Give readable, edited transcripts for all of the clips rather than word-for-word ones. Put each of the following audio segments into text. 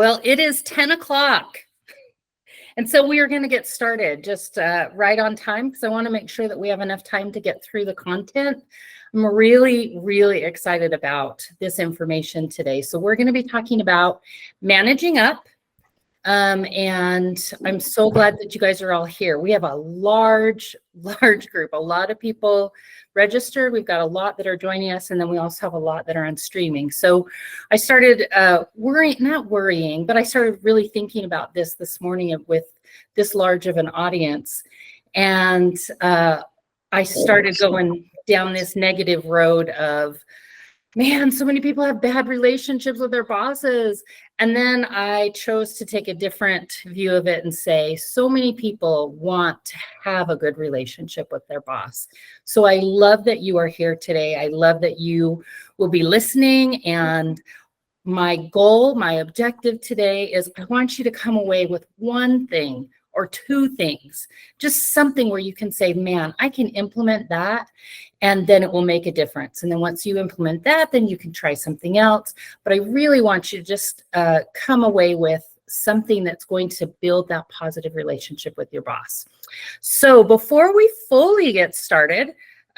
Well, it is 10 o'clock. And so we are going to get started just right on time because I want to make sure that we have enough time to get through the content. I'm really, really excited about this information today. So we're going to be talking about managing up. And I'm so glad that you guys are all here. We have a large group, a lot of people registered. We've got a lot that are joining us, and then we also have a lot that are on streaming. So I started not worrying, but I started really thinking about this morning with this large of an audience. And I started going down this negative road of, man, so many people have bad relationships with their bosses. And then I chose to take a different view of it and say, so many people want to have a good relationship with their boss. So I love that you are here today. I love that you will be listening. And my goal, my objective today is I want you to come away with one thing or two things, just something where you can say, man, I can implement that, and then it will make a difference. And then once you implement that, then you can try something else. But I really want you to just come away with something that's going to build that positive relationship with your boss. So before we fully get started,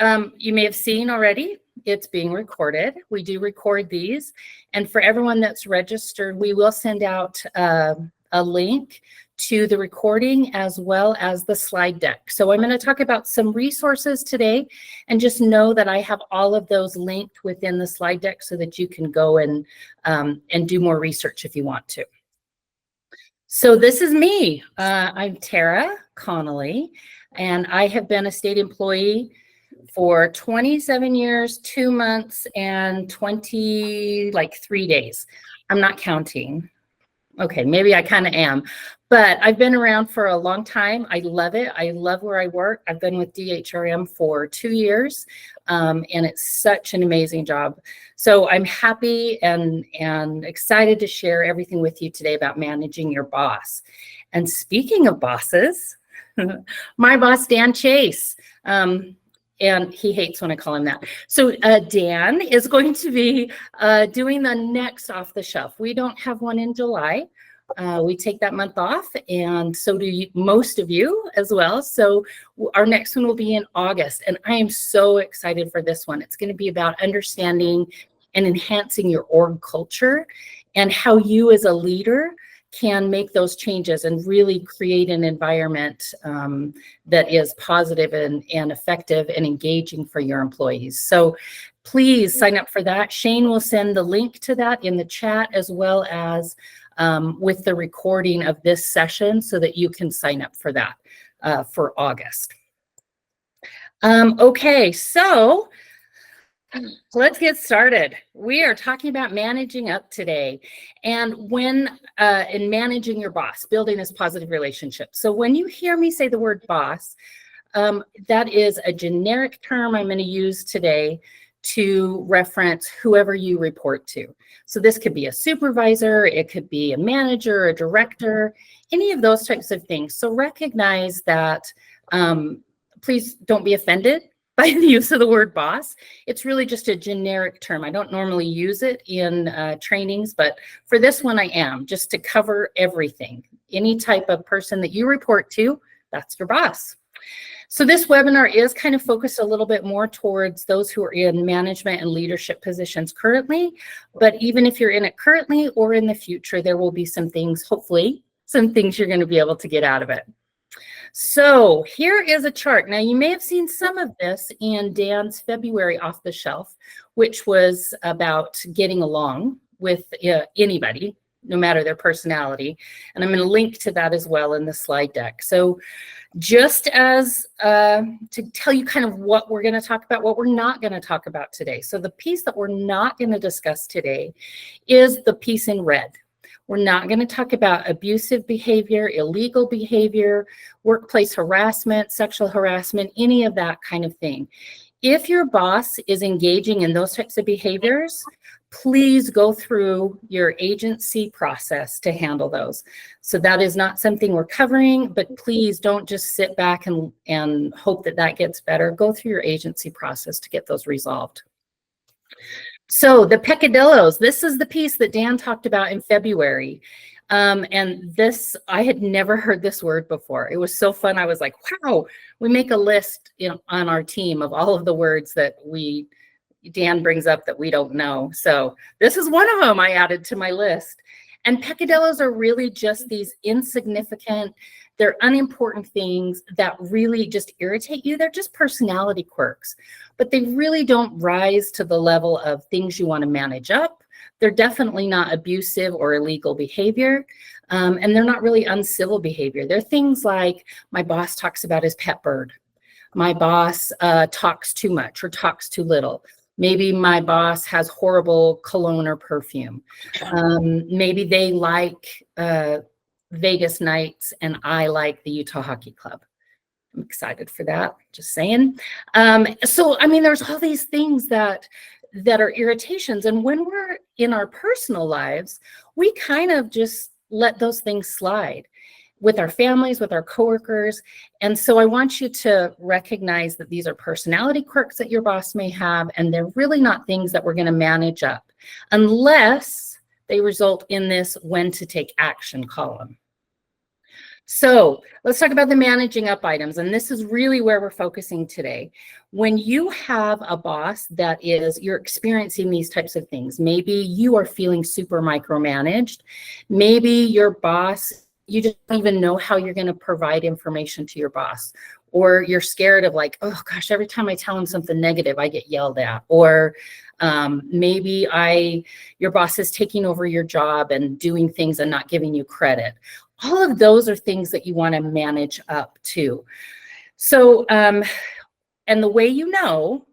you may have seen already, it's being recorded. We do record these. And for everyone that's registered, we will send out a link to the recording as well as the slide deck. So I'm going to talk about some resources today, and just know that I have all of those linked within the slide deck so that you can go and do more research if you want to. So this is me. I'm Tara Connolly, and I have been a state employee for 27 years, 2 months, and 3 days. I'm not counting. Okay, maybe I kind of am, but I've been around for a long time. I love it. I love where I work. I've been with DHRM for 2 years, and it's such an amazing job. So I'm happy and excited to share everything with you today about managing your boss. And speaking of bosses, my boss, Dan Chase, and he hates when I call him that. So Dan is going to be doing the next off the shelf. We don't have one in July. We take that month off, and so do most of you as well. So our next one will be in August, and I am so excited for this one. It's going to be about understanding and enhancing your org culture and how you as a leader can make those changes and really create an environment that is positive and effective and engaging for your employees. So please sign up for that. Shane will send the link to that in the chat, as well as with the recording of this session, so that you can sign up for that for August. Okay, so let's get started. We are talking about managing up today, and when in managing your boss, building this positive relationship. So when you hear me say the word boss, that is a generic term I'm going to use today to reference whoever you report to. So this could be a supervisor, it could be a manager, a director, any of those types of things. So recognize that, please don't be offended by the use of the word boss. It's really just a generic term. I don't normally use it in trainings, but for this one I am, just to cover everything. Any type of person that you report to, that's your boss. So this webinar is kind of focused a little bit more towards those who are in management and leadership positions currently, but even if you're in it currently or in the future, there will be some things, hopefully, some things you're going to be able to get out of it. So here is a chart. Now, you may have seen some of this in Dan's February off the shelf, which was about getting along with anybody, no matter their personality. And I'm going to link to that as well in the slide deck. So just as to tell you kind of what we're going to talk about, what we're not going to talk about today. So the piece that we're not going to discuss today is the piece in red. We're not going to talk about abusive behavior, illegal behavior, workplace harassment, sexual harassment, any of that kind of thing. If your boss is engaging in those types of behaviors, please go through your agency process to handle those. So that is not something we're covering, but please don't just sit back and hope that that gets better. Go through your agency process to get those resolved. So the peccadillos, this is the piece that Dan talked about in February. And this, I had never heard this word before. It was so fun. I was like, wow, we make a list, on our team of all of the words that Dan brings up that we don't know. So this is one of them I added to my list. And peccadillos are really just these insignificant, they're unimportant things that really just irritate you. They're just personality quirks, but they really don't rise to the level of things you want to manage up. They're definitely not abusive or illegal behavior, and they're not really uncivil behavior. They're things like my boss talks about his pet bird. My boss talks too much or talks too little. Maybe my boss has horrible cologne or perfume. Maybe they like Vegas nights and I like the Utah Hockey Club. I'm excited for that, just saying. So, I mean, there's all these things that are irritations. And when we're in our personal lives, we kind of just let those things slide with our families, with our coworkers. And so I want you to recognize that these are personality quirks that your boss may have, and they're really not things that we're going to manage up unless they result in this when to take action column. So let's talk about the managing up items. And this is really where we're focusing today. When you have a boss that you're experiencing these types of things, maybe you are feeling super micromanaged. Maybe your boss, you just don't even know how you're going to provide information to your boss. Or you're scared of like, oh gosh, every time I tell him something negative, I get yelled at. Or maybe your boss is taking over your job and doing things and not giving you credit. All of those are things that you want to manage up to. So, and the way you know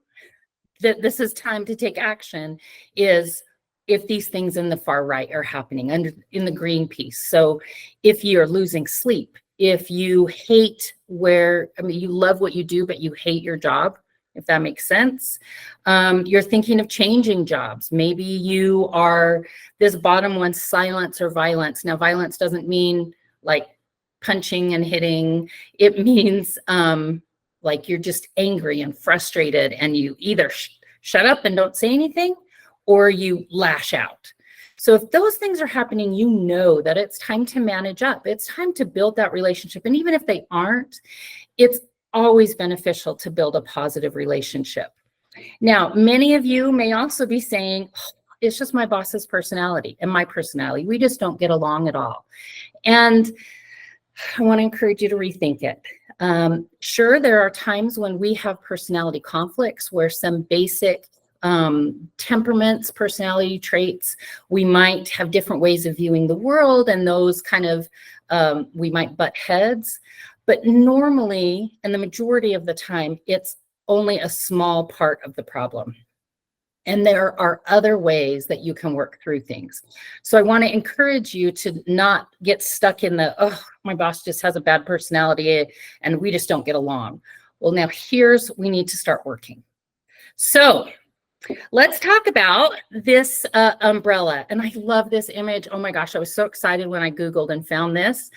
that this is time to take action is if these things in the far right are happening in the green piece. So if you're losing sleep, if you hate you love what you do, but you hate your job, if that makes sense. You're thinking of changing jobs. Maybe you are this bottom one, silence or violence. Now, violence doesn't mean like punching and hitting. It means like you're just angry and frustrated and you either shut up and don't say anything or you lash out. So if those things are happening, you know that it's time to manage up. It's time to build that relationship. And even if they aren't, it's always beneficial to build a positive relationship. Now, many of you may also be saying, oh, it's just my boss's personality and my personality. We just don't get along at all. And I want to encourage you to rethink it. Sure, there are times when we have personality conflicts where some basic temperaments, personality traits, we might have different ways of viewing the world, and those kind of, we might butt heads. But normally, and the majority of the time, it's only a small part of the problem. And there are other ways that you can work through things. So I want to encourage you to not get stuck in oh, my boss just has a bad personality and we just don't get along. Well, now we need to start working. So let's talk about this umbrella. And I love this image. Oh my gosh, I was so excited when I Googled and found this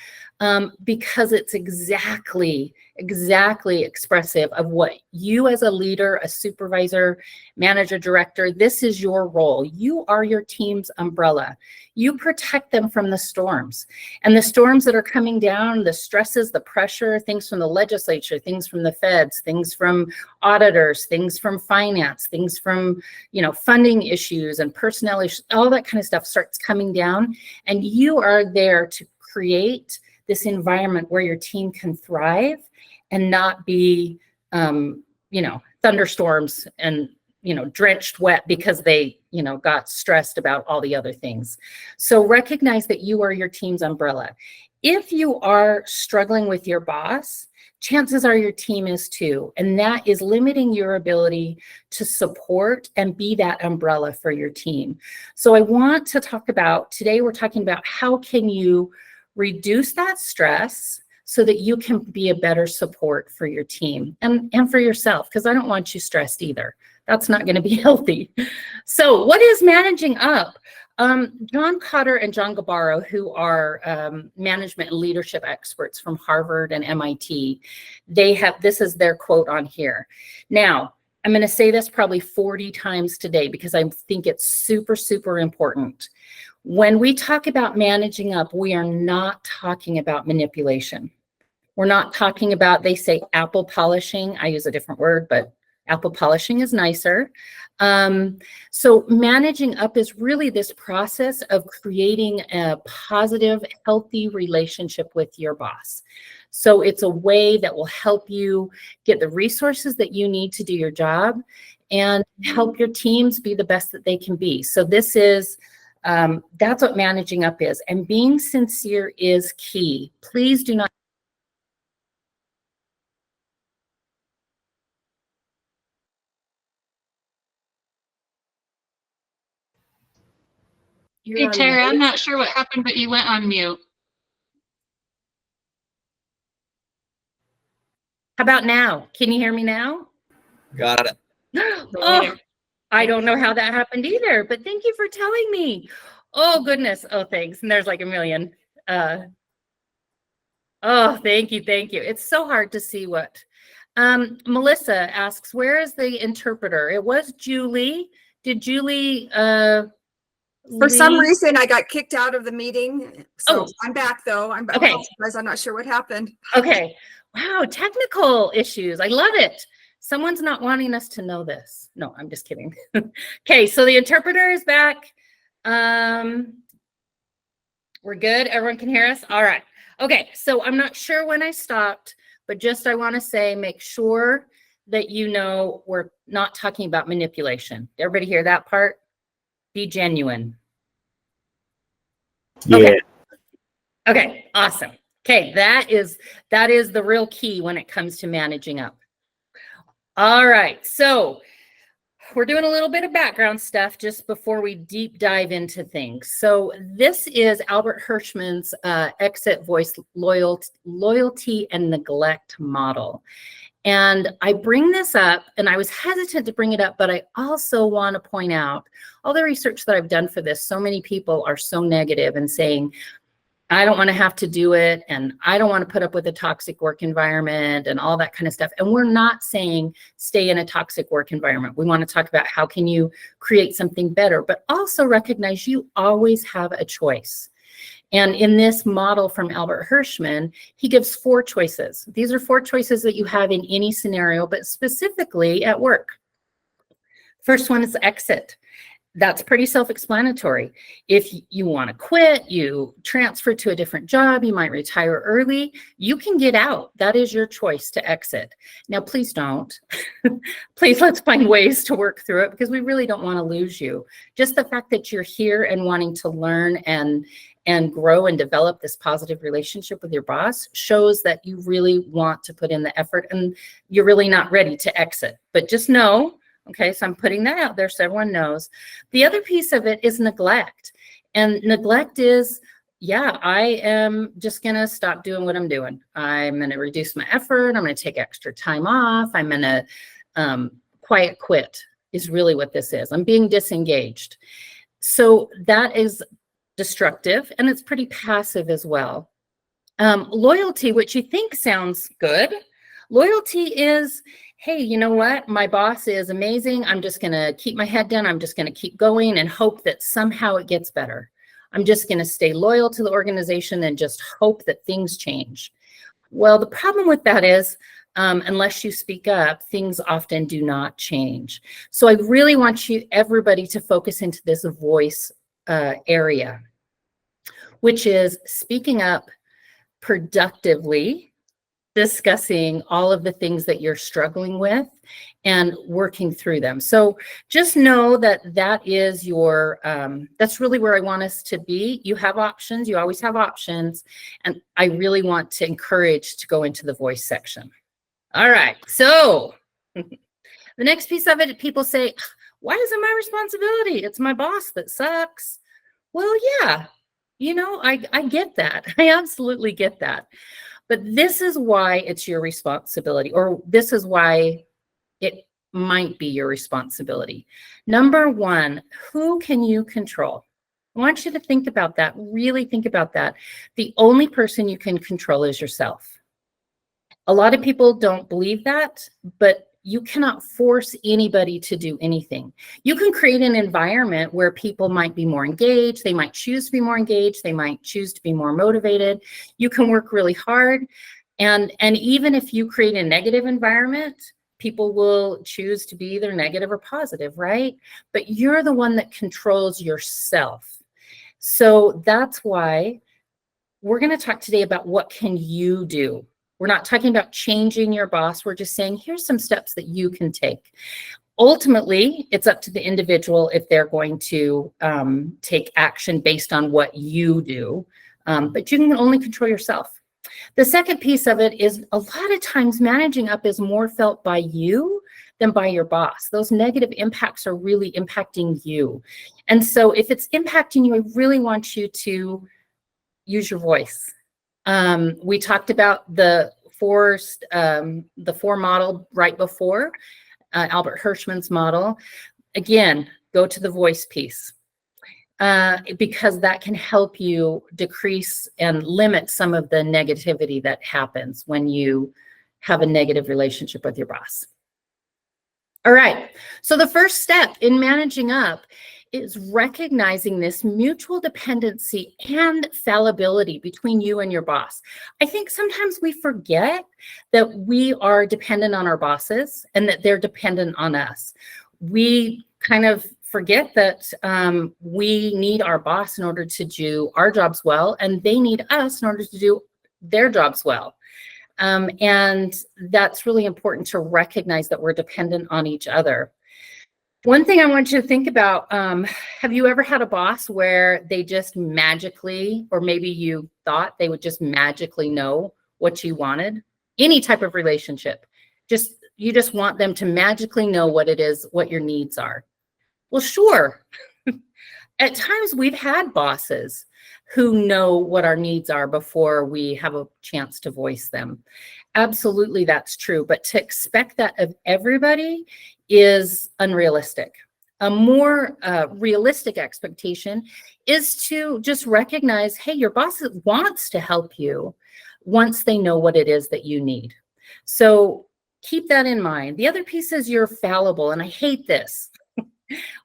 because it's exactly expressive of what you as a leader, a supervisor, manager, director, this is your role. You are your team's umbrella. You protect them from the storms. And the storms that are coming down, the stresses, the pressure, things from the legislature, things from the feds, things from auditors, things from finance, things from, funding issues and personnel issues, all that kind of stuff starts coming down. And you are there to create this environment where your team can thrive and not be, thunderstorms and, drenched wet because they, got stressed about all the other things. So recognize that you are your team's umbrella. If you are struggling with your boss, chances are your team is too. And that is limiting your ability to support and be that umbrella for your team. So I want to talk about, today we're talking about how can you reduce that stress so that you can be a better support for your team and for yourself, because I don't want you stressed either. That's not going to be healthy. So what is managing up? John Cotter and John Gabaro, who are management and leadership experts from Harvard and MIT, this is their quote on here. Now, I'm going to say this probably 40 times today because I think it's super, super important. When we talk about managing up, we are not talking about manipulation. We're not talking about, they say apple polishing. I use a different word, but apple polishing is nicer. So managing up is really this process of creating a positive, healthy relationship with your boss. So it's a way that will help you get the resources that you need to do your job and help your teams be the best that they can be. So this is, that's what managing up is. And being sincere is key. Please do not. Hey, Terry, I'm not sure what happened, but you went on mute. How about now? Can you hear me now? Got it. Oh, I don't know how that happened either, but thank you for telling me. Oh, goodness. Oh, thanks. And there's like a million. Oh, thank you. Thank you. It's so hard to see what. Melissa asks, where is the interpreter? It was Julie. Did Julie For some reason, I got kicked out of the meeting. So I'm back though. I'm back. Okay. I'm not sure what happened. Okay. Wow. Technical issues. I love it. Someone's not wanting us to know this. No, I'm just kidding. Okay. So the interpreter is back. We're good. Everyone can hear us. All right. Okay. So I'm not sure when I stopped, but just I want to say, make sure that you know we're not talking about manipulation. Everybody hear that part? Be genuine. Yeah. Okay. Okay, awesome. Okay, that is the real key when it comes to managing up. All right, so we're doing a little bit of background stuff just before we deep dive into things. So this is Albert Hirschman's exit voice loyalty and neglect model. And I bring this up, and I was hesitant to bring it up, but I also want to point out all the research that I've done for this. So many people are so negative and saying, I don't want to have to do it, and I don't want to put up with a toxic work environment and all that kind of stuff. And we're not saying stay in a toxic work environment. We want to talk about how can you create something better, but also recognize you always have a choice. And in this model from Albert Hirschman, he gives 4 choices. These are 4 choices that you have in any scenario, but specifically at work. First one is exit. That's pretty self-explanatory. If you want to quit, you transfer to a different job, you might retire early, you can get out. That is your choice to exit. Now, please don't. Please, let's find ways to work through it because we really don't want to lose you. Just the fact that you're here and wanting to learn and grow and develop this positive relationship with your boss shows that you really want to put in the effort and you're really not ready to exit. But just know, okay, so I'm putting that out there so everyone knows. The other piece of it is neglect. And neglect is, yeah, I am just going to stop doing what I'm doing. I'm going to reduce my effort. I'm going to take extra time off. I'm going to quiet quit is really what this is. I'm being disengaged. So that is destructive, and it's pretty passive as well. Loyalty, which you think sounds good. Loyalty is, hey, you know what? My boss is amazing. I'm just going to keep my head down. I'm just going to keep going and hope that somehow it gets better. I'm just going to stay loyal to the organization and just hope that things change. Well, the problem with that is, unless you speak up, things often do not change. So I really want everybody to focus into this voice area, which is speaking up productively, discussing all of the things that you're struggling with and working through them. So just know that that is your, that's really where I want us to be. You have options, you always have options. And I really want to encourage to go into the voice section. All right, so the next piece of it, people say, why is it my responsibility? It's my boss that sucks. Well, yeah, you know, I get that. I absolutely get that. But this is why it's your responsibility, or this is why it might be your responsibility. Number one, who can you control? I want you to think about that, really think about that. The only person you can control is yourself. A lot of people don't believe that, but you cannot force anybody to do anything. You can create an environment where people might be more engaged. They might choose to be more engaged. They might choose to be more motivated. You can work really hard. And even if you create a negative environment, people will choose to be either negative or positive, right? But you're the one that controls yourself. So that's why we're going to talk today about what can you do. We're not talking about changing your boss. We're just saying, here's some steps that you can take. Ultimately, it's up to the individual if they're going to take action based on what you do, but you can only control yourself. The second piece of it is a lot of times managing up is more felt by you than by your boss. Those negative impacts are really impacting you. And so if it's impacting you, I really want you to use your voice. We talked about the four model right before, Albert Hirschman's model. Again, go to the voice piece. Because that can help you decrease and limit some of the negativity that happens when you have a negative relationship with your boss. All right, so the first step in managing up is recognizing this mutual dependency and fallibility between you and your boss. I think sometimes we forget that we are dependent on our bosses and that they're dependent on us. We kind of forget that we need our boss in order to do our jobs well, and they need us in order to do their jobs well. And that's really important to recognize that we're dependent on each other. One thing I want you to think about, have you ever had a boss where they just magically, or maybe you thought they would just magically know what you wanted? Any type of relationship, you just want them to magically know what it is, what your needs are. Well, sure. At times we've had bosses who know what our needs are before we have a chance to voice them. Absolutely, that's true. But to expect that of everybody is unrealistic. A more realistic expectation is to just recognize, hey, your boss wants to help you once they know what it is that you need. So keep that in mind. The other piece is you're fallible, and I hate this.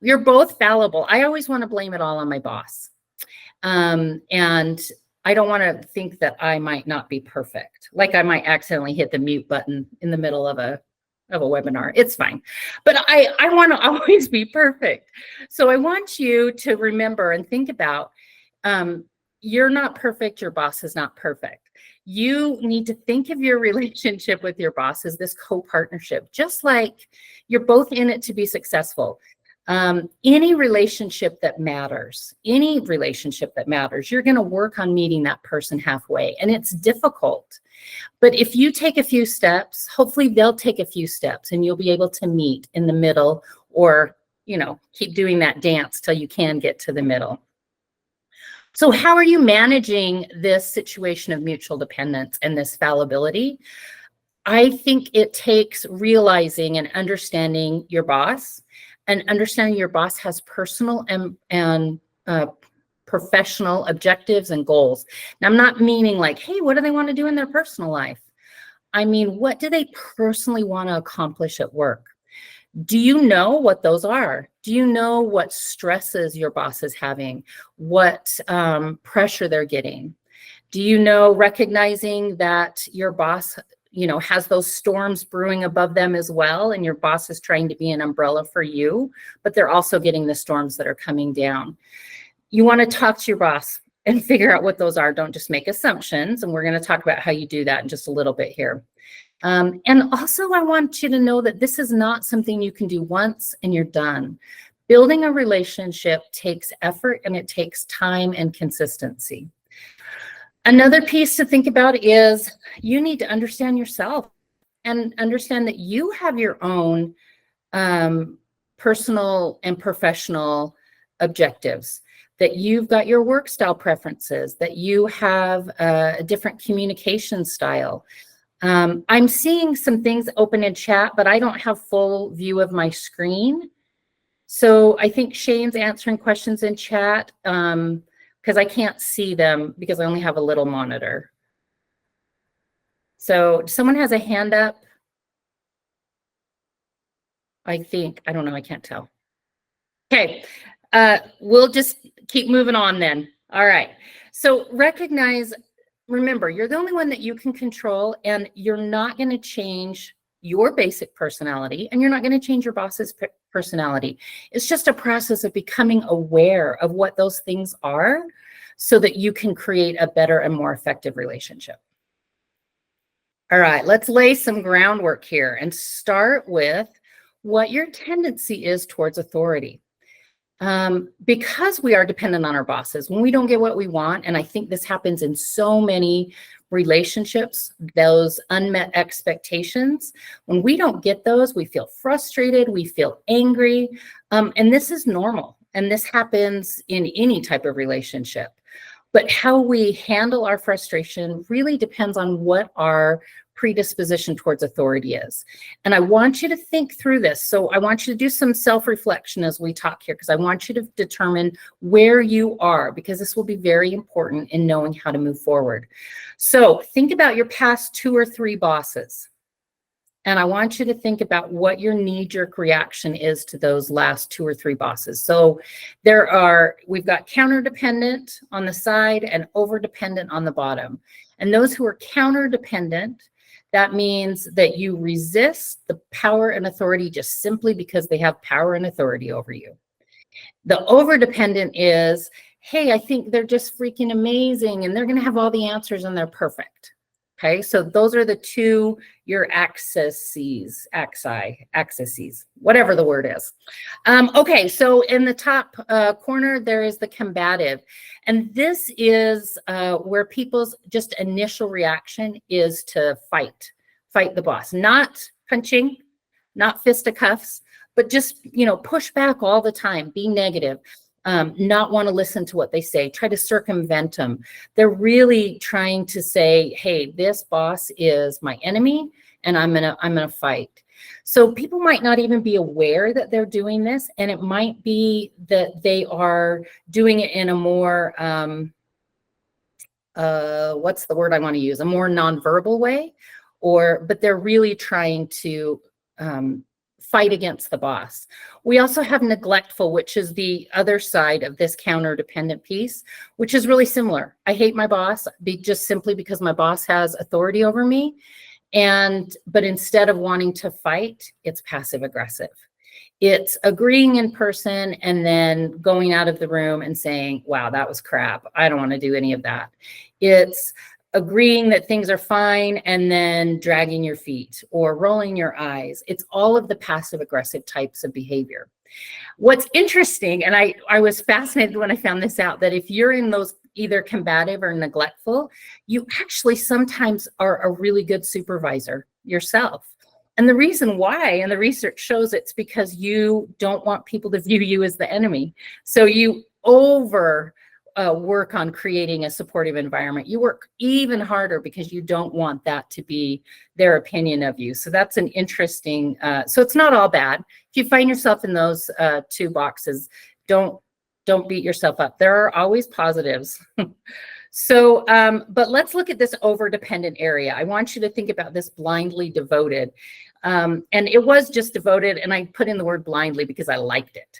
You're both fallible. I always want to blame it all on my boss. And I don't want to think that I might not be perfect. Like I might accidentally hit the mute button in the middle of a webinar. It's fine. But I want to always be perfect. So I want you to remember and think about, you're not perfect. Your boss is not perfect. You need to think of your relationship with your boss as this co-partnership, just like you're both in it to be successful. Any relationship that matters, you're going to work on meeting that person halfway, and it's difficult. But if you take a few steps, hopefully they'll take a few steps and you'll be able to meet in the middle, or, keep doing that dance till you can get to the middle. So how are you managing this situation of mutual dependence and this fallibility? I think it takes realizing and understanding your boss, and understanding your boss has personal and professional objectives and goals. Now, I'm not meaning like, hey, what do they want to do in their personal life? I mean, what do they personally want to accomplish at work? Do you know what those are? Do you know what stresses your boss is having? What pressure they're getting? Do you know, recognizing that your boss has those storms brewing above them as well, and your boss is trying to be an umbrella for you, but they're also getting the storms that are coming down? You want to talk to your boss and figure out what those are. Don't just make assumptions, and we're going to talk about how you do that in just a little bit here. And also, I want you to know that this is not something you can do once and you're done. Building a relationship takes effort, and it takes time and consistency. Another piece to think about is you need to understand yourself and understand that you have your own personal and professional objectives, that you've got your work style preferences, that you have a different communication style. I'm seeing some things open in chat, but I don't have full view of my screen. So I think Shane's answering questions in chat. Because I can't see them because I only have a little monitor. So someone has a hand up. I think, I don't know, I can't tell. Okay, we'll just keep moving on then. All right, so recognize, remember, you're the only one that you can control, and you're not going to change your basic personality, and you're not going to change your boss's personality. It's just a process of becoming aware of what those things are so that you can create a better and more effective relationship. All right, let's lay some groundwork here and start with what your tendency is towards authority. Because we are dependent on our bosses, when we don't get what we want, and I think this happens in so many relationships, those unmet expectations, when we don't get those, we feel frustrated, we feel angry, and this is normal, and this happens in any type of relationship. But how we handle our frustration really depends on what our predisposition towards authority is. And I want you to think through this. So I want you to do some self-reflection as we talk here, because I want you to determine where you are, because this will be very important in knowing how to move forward. So think about your past 2 or 3 bosses. And I want you to think about what your knee-jerk reaction is to those last 2 or 3 bosses. So we've got counter-dependent on the side and over-dependent on the bottom. And those who are counter-dependent, that means that you resist the power and authority just simply because they have power and authority over you. The over-dependent is, hey, I think they're just freaking amazing and they're going to have all the answers and they're perfect. Okay, so those are the 2, your axes, whatever the word is. Okay, so in the top corner, there is the combative. And this is where people's just initial reaction is to fight the boss, not punching, not fisticuffs, but just, push back all the time, be negative. Not want to listen to what they say, try to circumvent them. They're really trying to say, hey, this boss is my enemy and I'm gonna fight. So people might not even be aware that they're doing this, and it might be that they are doing it in a more what's the word I want to use? A more nonverbal way, but they're really trying to fight against the boss. We also have neglectful, which is the other side of this counter-dependent piece, which is really similar. I hate my boss just simply because my boss has authority over me. But instead of wanting to fight, it's passive aggressive. It's agreeing in person and then going out of the room and saying, wow, that was crap. I don't want to do any of that. It's agreeing that things are fine and then dragging your feet or rolling your eyes. It's all of the passive aggressive types of behavior. What's interesting, and I was fascinated when I found this out, that if you're in those either combative or neglectful, you actually sometimes are a really good supervisor yourself. And the reason why, and the research shows, it's because you don't want people to view you as the enemy. So you work on creating a supportive environment. You work even harder because you don't want that to be their opinion of you. So that's an interesting, so it's not all bad. If you find yourself in those 2 boxes, don't beat yourself up. There are always positives. So, but let's look at this over-dependent area. I want you to think about this blindly devoted. And it was just devoted, and I put in the word blindly because I liked it.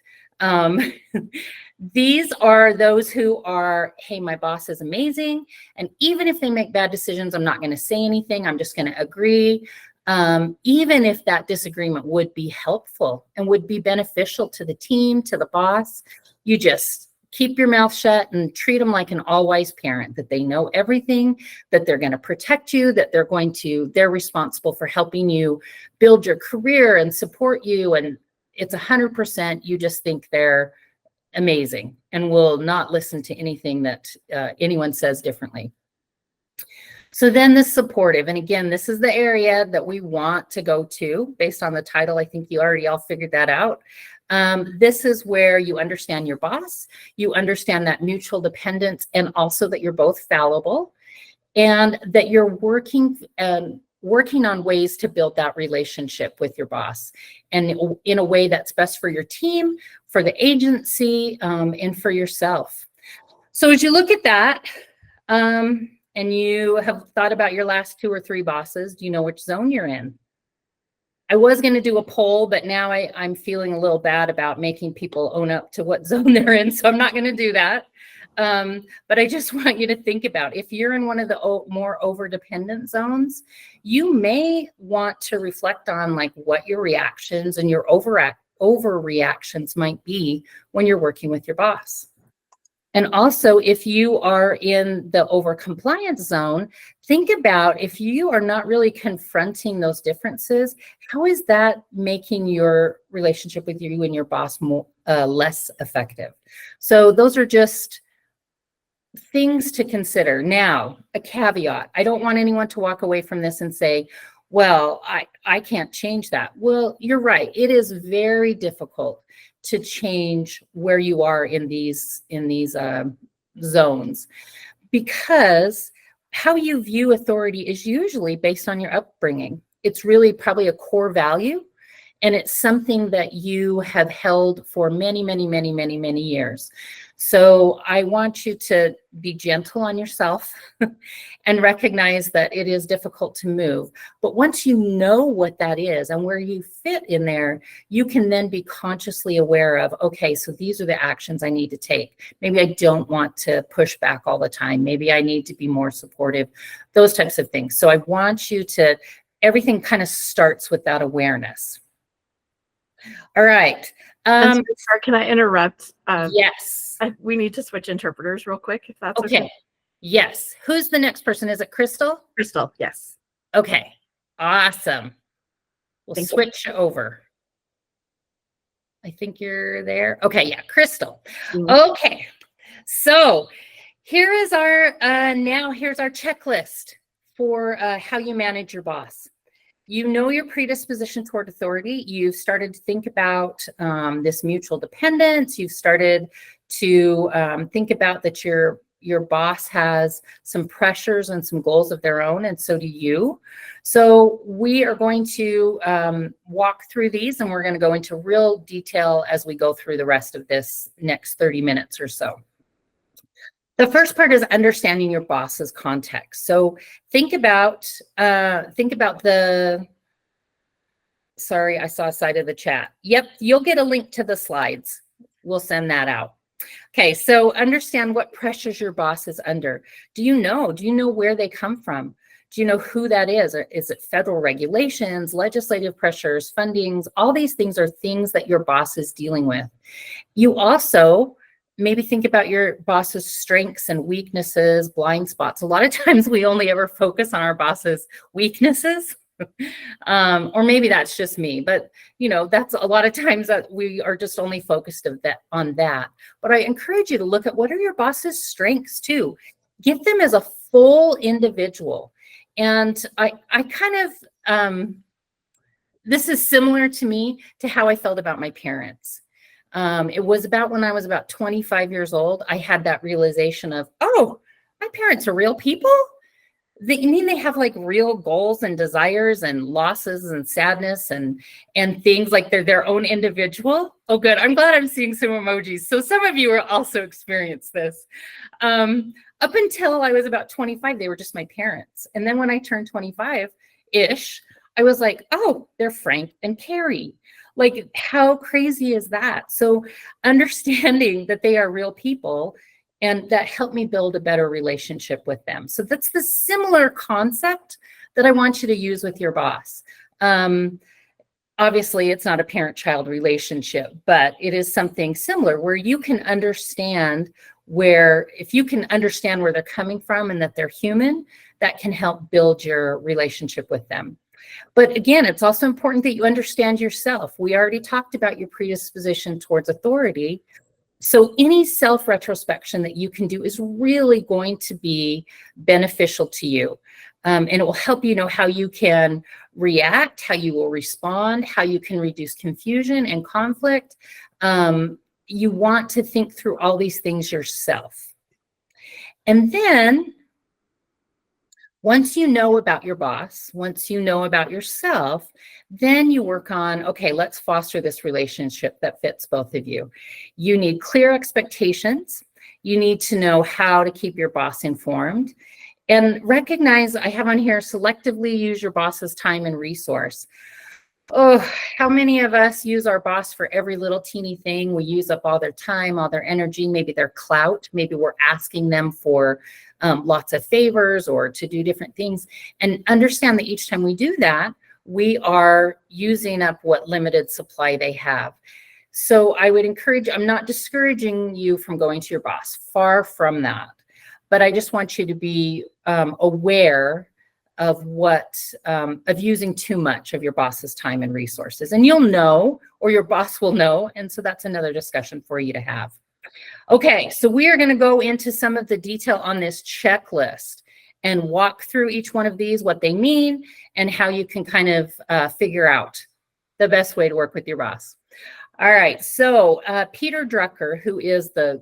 These are those who are, hey, my boss is amazing. And even if they make bad decisions, I'm not going to say anything. I'm just going to agree. Even if that disagreement would be helpful and would be beneficial to the team, to the boss, you just keep your mouth shut and treat them like an all-wise parent, that they know everything, that they're going to protect you, that they're responsible for helping you build your career and support you. And it's 100%, you just think they're amazing and will not listen to anything that anyone says differently. So then the supportive, and again, this is the area that we want to go to based on the title. I think you already all figured that out. This is where you understand your boss, you understand that mutual dependence, and also that you're both fallible, and that you're working on ways to build that relationship with your boss, and in a way that's best for your team, for the agency, and for yourself. So as you look at that, and you have thought about your last 2 or 3 bosses, do you know which zone you're in? I was going to do a poll, but now I'm feeling a little bad about making people own up to what zone they're in. So I'm not going to do that. But I just want you to think about, if you're in one of the more over-dependent zones, you may want to reflect on like what your reactions and your overreactions might be when you're working with your boss. And also, if you are in the over-compliance zone, think about, if you are not really confronting those differences, how is that making your relationship with you and your boss more, less effective? So those are just things to consider. Now, a caveat. I don't want anyone to walk away from this and say, well, I can't change that. Well, you're right. It is very difficult to change where you are in these zones, because how you view authority is usually based on your upbringing. It's really probably a core value, and it's something that you have held for many, many, many, many, many years. So I want you to be gentle on yourself and recognize that it is difficult to move. But once you know what that is and where you fit in there, you can then be consciously aware of, okay, so these are the actions I need to take. Maybe I don't want to push back all the time. Maybe I need to be more supportive, those types of things. So I want you to, everything kind of starts with that awareness. All right. Sorry, can I interrupt? Yes. We need to switch interpreters real quick, if that's okay. Yes. Who's the next person? Is it Crystal? Crystal, yes. Okay. Awesome. We'll Thank you. switch over. I think you're there. Okay. Yeah. Crystal. Okay. So here is our, here's our checklist for how you manage your boss. You know your predisposition toward authority. You've started to think about this mutual dependence. You've started to think about that your boss has some pressures and some goals of their own, and so do you. So we are going to walk through these, and we're going to go into real detail as we go through the rest of this next 30 minutes or so. The first part is understanding your boss's context. So think about the, sorry, I saw a side of the chat. Yep, you'll get a link to the slides. We'll send that out. Okay, so understand what pressures your boss is under. Do you know where they come from? Do you know who that is? Or is it federal regulations, legislative pressures, fundings? All these things are things that your boss is dealing with. You also maybe think about your boss's strengths and weaknesses, blind spots. A lot of times we only ever focus on our boss's weaknesses. Or maybe that's just me, but that's a lot of times that we are just only focused on that. But I encourage you to look at what are your boss's strengths too. Get them as a full individual. And I kind of, this is similar to me to how I felt about my parents. It was about when I was about 25 years old, I had that realization of, oh, my parents are real people. They have like real goals and desires and losses and sadness and things, like they're their own individual. Oh, good. I'm glad I'm seeing some emojis. So some of you are also experienced this. Up until I was about 25, they were just my parents. And then when I turned 25-ish, I was like, oh, they're Frank and Carrie. Like, how crazy is that? So understanding that they are real people, and that helped me build a better relationship with them. So that's the similar concept that I want you to use with your boss. Obviously, it's not a parent-child relationship, but it is something similar where you can understand if you can understand where they're coming from and that they're human, that can help build your relationship with them. But again, it's also important that you understand yourself. We already talked about your predisposition towards authority. So any self-retrospection that you can do is really going to be beneficial to you. And it will help you know how you can react, how you will respond, how you can reduce confusion and conflict. You want to think through all these things yourself. And then once you know about your boss, once you know about yourself, then you work on, okay, let's foster this relationship that fits both of you. You need clear expectations. You need to know how to keep your boss informed. And recognize, I have on here, selectively use your boss's time and resource. Oh, how many of us use our boss for every little teeny thing? We use up all their time, all their energy, maybe their clout. Maybe we're asking them for lots of favors or to do different things. And understand that each time we do that, we are using up what limited supply they have. So I would encourage, I'm not discouraging you from going to your boss, far from that. But I just want you to be aware of of using too much of your boss's time and resources. And you'll know, or your boss will know. And so that's another discussion for you to have. Okay, so we are going to go into some of the detail on this checklist and walk through each one of these, what they mean, and how you can kind of figure out the best way to work with your boss. All right, so Peter Drucker, who is the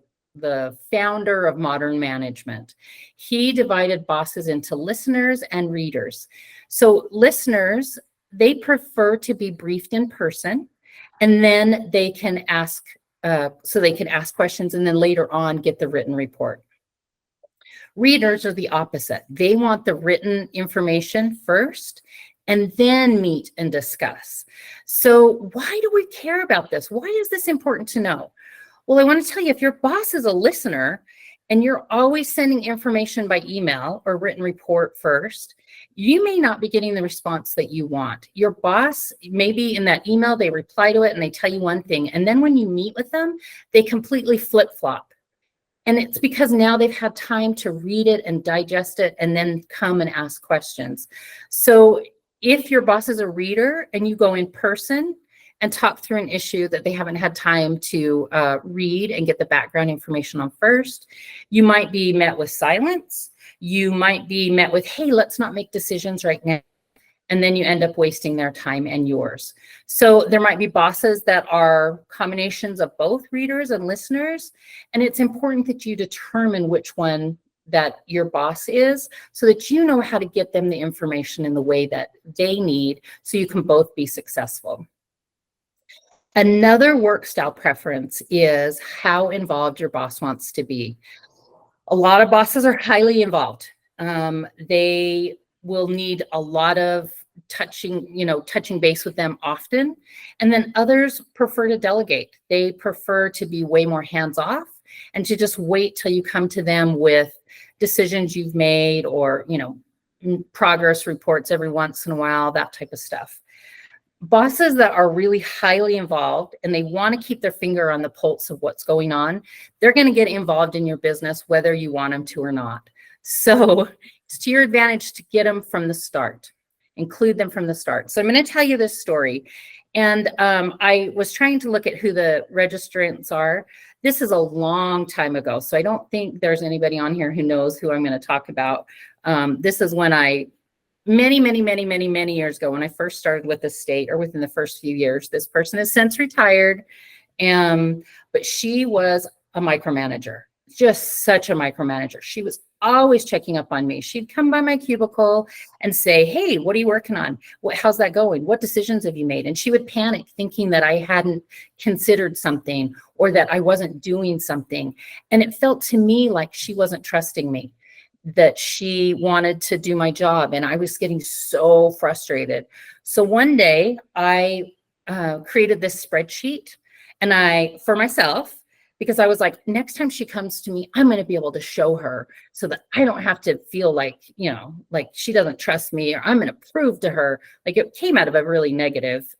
founder of modern management, he divided bosses into listeners and readers. So listeners, they prefer to be briefed in person, and then they can ask questions, and then later on get the written report. Readers are the opposite. They want the written information first and then meet and discuss. So why do we care about this? Why is this important to know? Well, I want to tell you, if your boss is a listener and you're always sending information by email or written report first, you may not be getting the response that you want. Your boss, maybe in that email, they reply to it and they tell you one thing. And then when you meet with them, they completely flip-flop. And it's because now they've had time to read it and digest it and then come and ask questions. So if your boss is a reader and you go in person and talk through an issue that they haven't had time to read and get the background information on first, you might be met with silence. You might be met with, hey, let's not make decisions right now. And then you end up wasting their time and yours. So there might be bosses that are combinations of both readers and listeners. And it's important that you determine which one that your boss is so that you know how to get them the information in the way that they need so you can both be successful. Another work style preference is how involved your boss wants to be. A lot of bosses are highly involved. They will need a lot of touching base with them often. And then others prefer to delegate. They prefer to be way more hands-off and to just wait till you come to them with decisions you've made or, progress reports every once in a while, that type of stuff. Bosses that are really highly involved and they want to keep their finger on the pulse of what's going on, they're going to get involved in your business whether you want them to or not. So it's to your advantage to get them from the start, include them from the start. So I'm going to tell you this story. And I was trying to look at who the registrants are. This is a long time ago, so I don't think there's anybody on here who knows who I'm going to talk about. This is when many years ago, when I first started with the state, or within the first few years. This person has since retired, but she was a micromanager, just such a micromanager. She was always checking up on me. She'd come by my cubicle and say, hey, what are you working on? How's that going? What decisions have you made? And she would panic thinking that I hadn't considered something or that I wasn't doing something. And it felt to me like she wasn't trusting me, that she wanted to do my job. And I was getting so frustrated. So one day I created this spreadsheet for myself, because I was like, next time she comes to me, I'm going to be able to show her so that I don't have to feel like, like she doesn't trust me, or I'm going to prove to her. Like, it came out of a really negative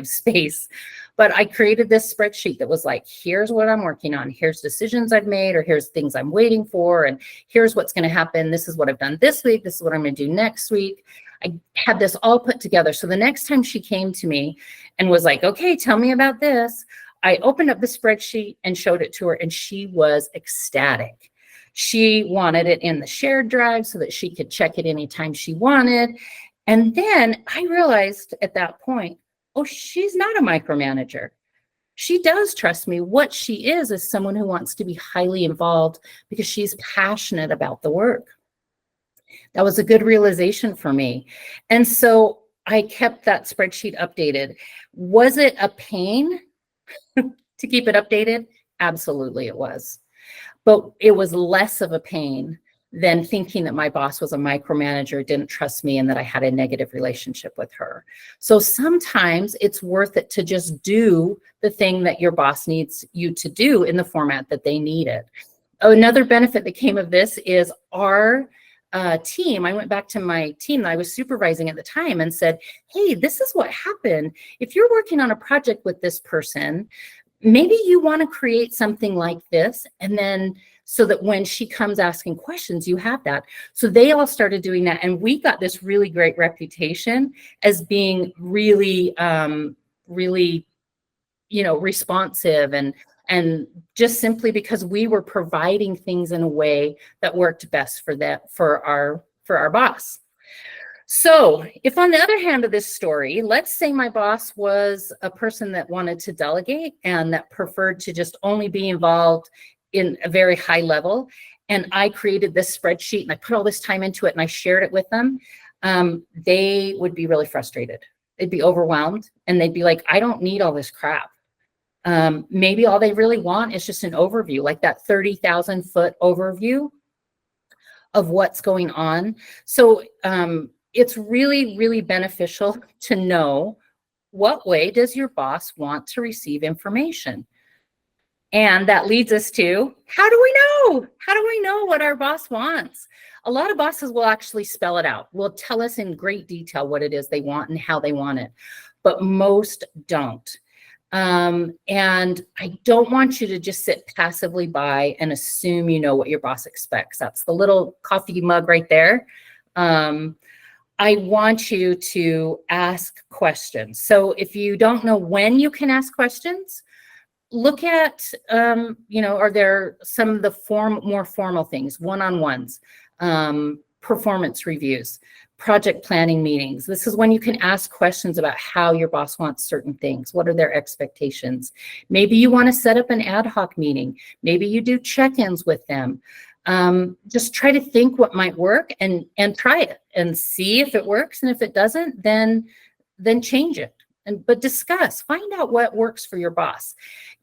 space. But I created this spreadsheet that was like, here's what I'm working on. Here's decisions I've made, or here's things I'm waiting for. And here's what's going to happen. This is what I've done this week. This is what I'm going to do next week. I had this all put together. So the next time she came to me and was like, okay, tell me about this, I opened up the spreadsheet and showed it to her, and she was ecstatic. She wanted it in the shared drive so that she could check it anytime she wanted. And then I realized at that point, oh, she's not a micromanager. She does trust me. What she is someone who wants to be highly involved because she's passionate about the work. That was a good realization for me. And so I kept that spreadsheet updated. Was it a pain to keep it updated? Absolutely it was. But it was less of a pain than thinking that my boss was a micromanager, didn't trust me, and that I had a negative relationship with her. So sometimes it's worth it to just do the thing that your boss needs you to do in the format that they need it. Another benefit that came of this is our team. I went back to my team that I was supervising at the time and said, hey, this is what happened. If you're working on a project with this person, maybe you want to create something like this, and then so that when she comes asking questions, you have that. So they all started doing that, and we got this really great reputation as being really, really, responsive, and just simply because we were providing things in a way that worked best for our boss. So if on the other hand of this story, let's say my boss was a person that wanted to delegate and that preferred to just only be involved in a very high level, and I created this spreadsheet and I put all this time into it and I shared it with them, they would be really frustrated. They'd be overwhelmed and they'd be like, I don't need all this crap. Maybe all they really want is just an overview, like that 30,000 foot overview of what's going on. So it's really, really beneficial to know what way does your boss want to receive information. And that leads us to, how do we know? How do we know what our boss wants? A lot of bosses will actually spell it out, will tell us in great detail what it is they want and how they want it, but most don't. And I don't want you to just sit passively by and assume you know what your boss expects. That's the little coffee mug right there. I want you to ask questions. So if you don't know when you can ask questions, look at, are there some of the more formal things, one-on-ones, performance reviews, project planning meetings. This is when you can ask questions about how your boss wants certain things. What are their expectations? Maybe you want to set up an ad hoc meeting. Maybe you do check-ins with them. Just try to think what might work and try it and see if it works. And if it doesn't, then change it. But discuss, find out what works for your boss.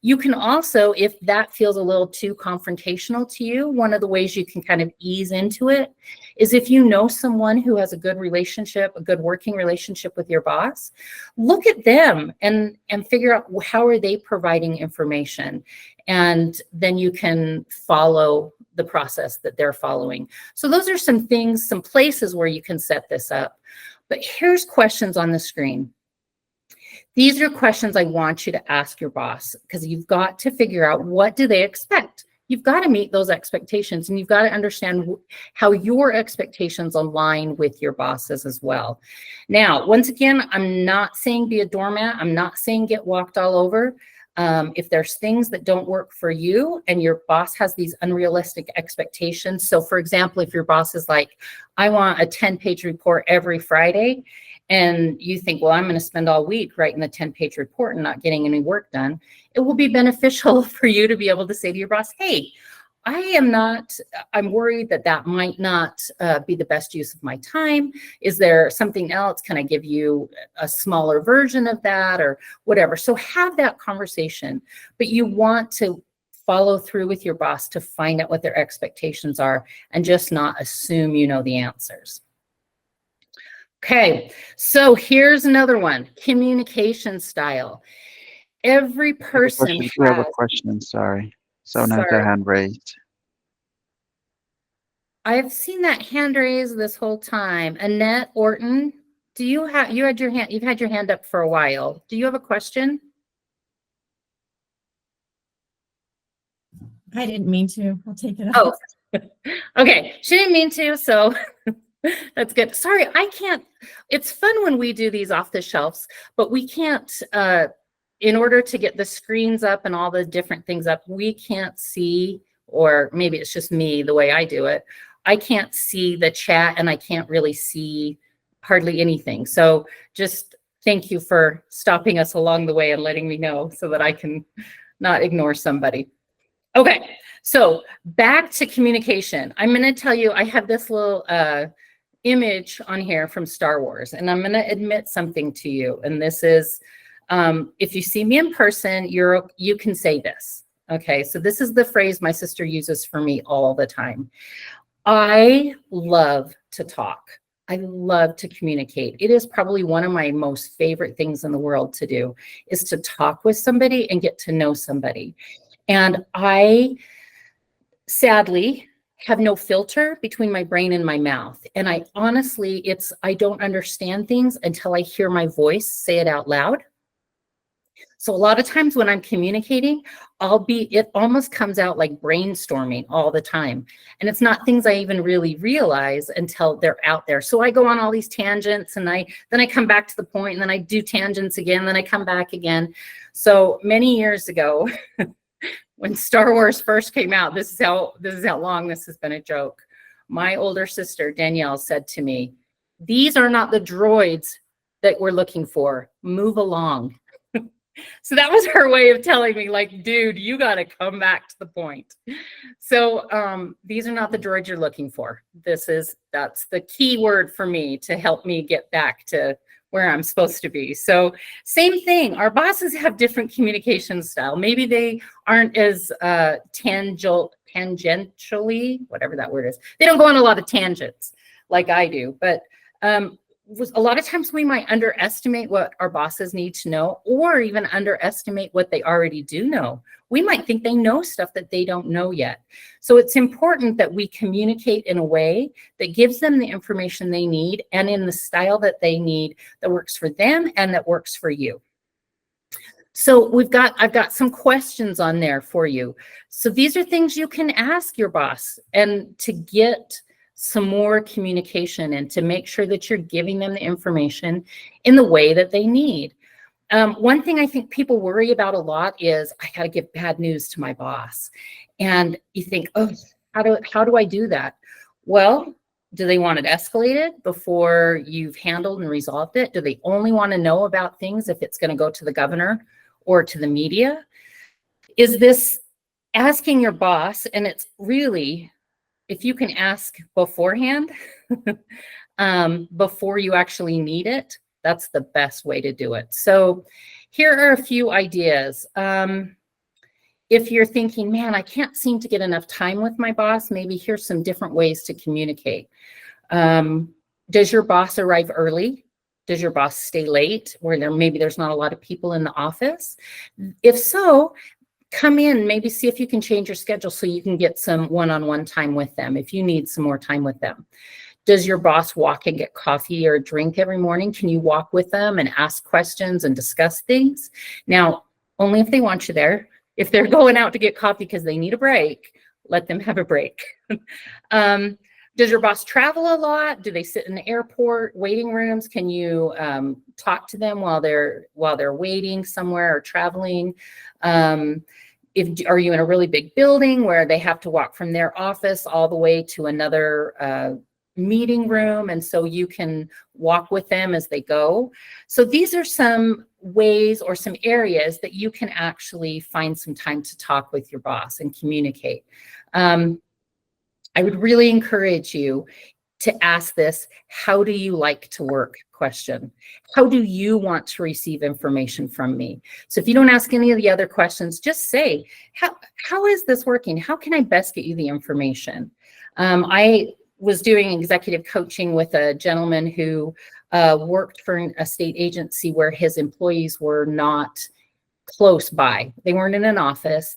You can also, if that feels a little too confrontational to you, one of the ways you can kind of ease into it is if you know someone who has a good relationship, a good working relationship with your boss, look at them and figure out how are they providing information. And then you can follow the process that they're following. So those are some things, some places where you can set this up. But here's questions on the screen. These are questions I want you to ask your boss, because you've got to figure out, what do they expect? You've got to meet those expectations, and you've got to understand how your expectations align with your boss's as well. Now, once again, I'm not saying be a doormat. I'm not saying get walked all over. If there's things that don't work for you and your boss has these unrealistic expectations. So for example, if your boss is like, I want a 10-page report every Friday, and you think, well, I'm going to spend all week writing the 10-page report and not getting any work done, it will be beneficial for you to be able to say to your boss, hey, I'm worried that might not be the best use of my time. Is there something else? Can I give you a smaller version of that or whatever? So have that conversation, but you want to follow through with your boss to find out what their expectations are and just not assume you know the answers. Okay, so here's another one, communication style. Every person We have a question, sorry. Someone has their hand raised. I've seen that hand raised this whole time. Annette Orton, you've had your hand up for a while. Do you have a question? I didn't mean to. I'll take it Oh, off. okay. She didn't mean to, so that's good. Sorry, I can't. It's fun when we do these off the shelves, but we can't, in order to get the screens up and all the different things up, we can't see, or maybe it's just me, the way I do it. I can't see the chat and I can't really see hardly anything. So just thank you for stopping us along the way and letting me know so that I can not ignore somebody. Okay, so back to communication. I'm going to tell you, I have this little image on here from Star Wars, and I'm going to admit something to you. And this is, if you see me in person, you can say this. Okay, so this is the phrase my sister uses for me all the time. I love to talk. I love to communicate. It is probably one of my most favorite things in the world to do, is to talk with somebody and get to know somebody. And I sadly have no filter between my brain and my mouth. And I honestly, I don't understand things until I hear my voice say it out loud. So a lot of times when I'm communicating, it almost comes out like brainstorming all the time. And it's not things I even really realize until they're out there. So I go on all these tangents, and then I come back to the point, and then I do tangents again, then I come back again. So many years ago, when Star Wars first came out, this is how long this has been a joke. My older sister, Danielle, said to me, "These are not the droids that we're looking for. Move along." So that was her way of telling me, like, dude, you got to come back to the point. So these are not the droids you're looking for. That's the key word for me to help me get back to where I'm supposed to be. So same thing, our bosses have different communication style. Maybe they aren't as tangentially, whatever that word is. They don't go on a lot of tangents like I do, but a lot of times we might underestimate what our bosses need to know, or even underestimate what they already do know. We might think they know stuff that they don't know yet. So it's important that we communicate in a way that gives them the information they need, and in the style that they need, that works for them and that works for you. So I've got some questions on there for you. So these are things you can ask your boss, and to get some more communication and to make sure that you're giving them the information in the way that they need. One thing I think people worry about a lot is, I got to give bad news to my boss. And you think, oh, how do I do that? Well, do they want it escalated before you've handled and resolved it? Do they only want to know about things if it's going to go to the governor or to the media? Is this asking your boss, and it's really, if you can ask beforehand, before you actually need it, that's the best way to do it. So here are a few ideas. If you're thinking, man, I can't seem to get enough time with my boss, maybe here's some different ways to communicate. Does your boss arrive early? Does your boss stay late, where maybe there's not a lot of people in the office? If so, come in, maybe see if you can change your schedule so you can get some one-on-one time with them if you need some more time with them. Does your boss walk and get coffee or a drink every morning? Can you walk with them and ask questions and discuss things? Now, only if they want you there. If they're going out to get coffee because they need a break, let them have a break. Does your boss travel a lot? Do they sit in the airport waiting rooms? Can you talk to them while they're waiting somewhere or traveling? Are you in a really big building where they have to walk from their office all the way to another meeting room, and so you can walk with them as they go? So these are some ways or some areas that you can actually find some time to talk with your boss and communicate. I would really encourage you to ask this, how do you like to work question. How do you want to receive information from me? So if you don't ask any of the other questions, just say, how is this working? How can I best get you the information? I was doing executive coaching with a gentleman who worked for a state agency where his employees were not close by. They weren't in an office.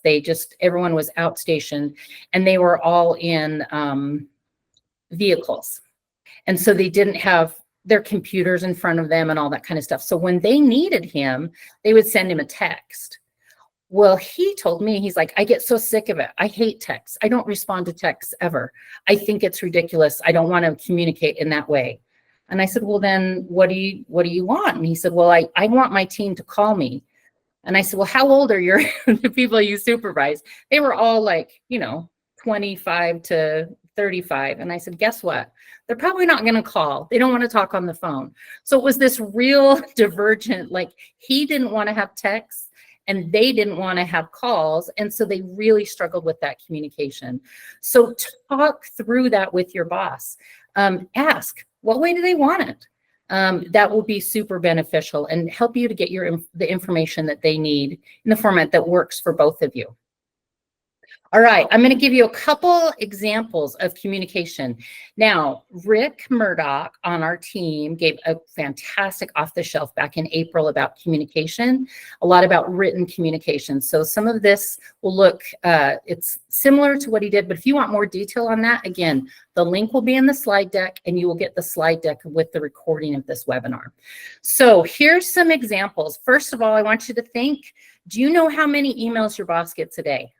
Everyone was outstationed, and they were all in vehicles. And so they didn't have their computers in front of them and all that kind of stuff. So when they needed him, they would send him a text. Well, he told me, he's like, I get so sick of it. I hate texts. I don't respond to texts ever. I think it's ridiculous. I don't want to communicate in that way. And I said, well, then what do you want? And he said, well, I want my team to call me. And I said, well, how old are the people you supervise? They were all like, 25 to 35. And I said, guess what? They're probably not going to call. They don't want to talk on the phone. So it was this real divergent, like he didn't want to have texts and they didn't want to have calls. And so they really struggled with that communication. So talk through that with your boss. Ask, what way do they want it? That will be super beneficial and help you to get the information that they need in the format that works for both of you. All right, I'm going to give you a couple examples of communication. Now, Rick Murdoch on our team gave a fantastic off-the-shelf back in April about communication, a lot about written communication. So some of this will look, it's similar to what he did, but if you want more detail on that, again, the link will be in the slide deck and you will get the slide deck with the recording of this webinar. So here's some examples. First of all, I want you to think, do you know how many emails your boss gets a day?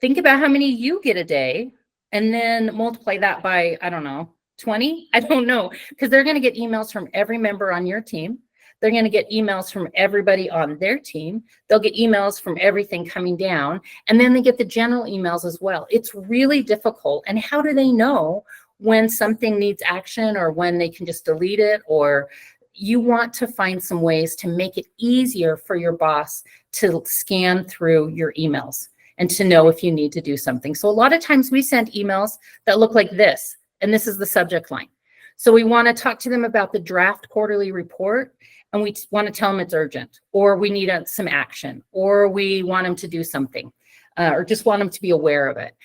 Think about how many you get a day and then multiply that by, I don't know, 20? I don't know, because they're going to get emails from every member on your team. They're going to get emails from everybody on their team. They'll get emails from everything coming down, and then they get the general emails as well. It's really difficult. And how do they know when something needs action or when they can just delete it? Or you want to find some ways to make it easier for your boss to scan through your emails and to know if you need to do something. So a lot of times we send emails that look like this, and this is the subject line. So we want to talk to them about the draft quarterly report, and we want to tell them it's urgent, or we need some action, or we want them to do something, or just want them to be aware of it.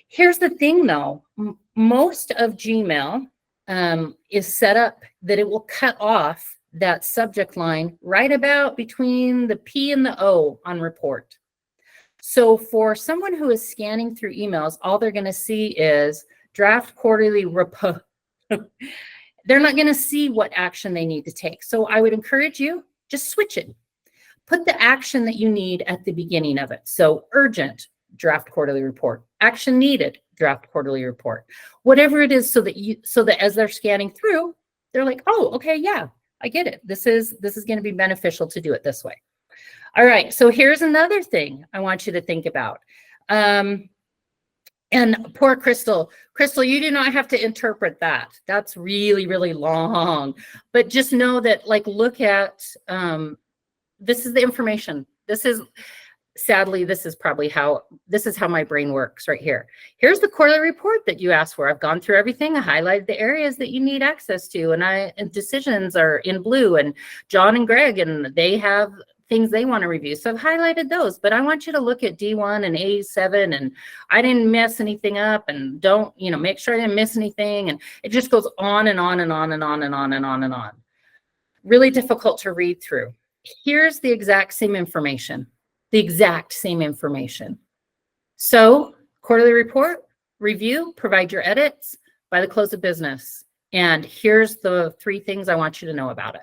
Here's the thing though, most of Gmail is set up that it will cut off that subject line right about between the P and the O on report. So for someone who is scanning through emails, all they're going to see is draft quarterly report. They're not going to see what action they need to take. So I would encourage you, just switch it. Put the action that you need at the beginning of it. So urgent, draft quarterly report. Action needed, draft quarterly report. Whatever it is, so that as they're scanning through, they're like, oh, okay, yeah, I get it. This is going to be beneficial to do it this way. All right, so here's another thing I want you to think about. And poor Crystal, you do not have to interpret that. That's really, really long. But just know that, like, look at, this is the information. Sadly, this is how my brain works right here. Here's the quarterly report that you asked for. I've gone through everything. I highlighted the areas that you need access to, and decisions are in blue, and John and Greg, and they have things they want to review. So I've highlighted those, but I want you to look at D1 and A7, and I didn't mess anything up, and don't, make sure I didn't miss anything. And it just goes on and on and on and on and on and on and on. Really difficult to read through. Here's the exact same information. So quarterly report, review, provide your edits by the close of business. And here's the 3 things I want you to know about it.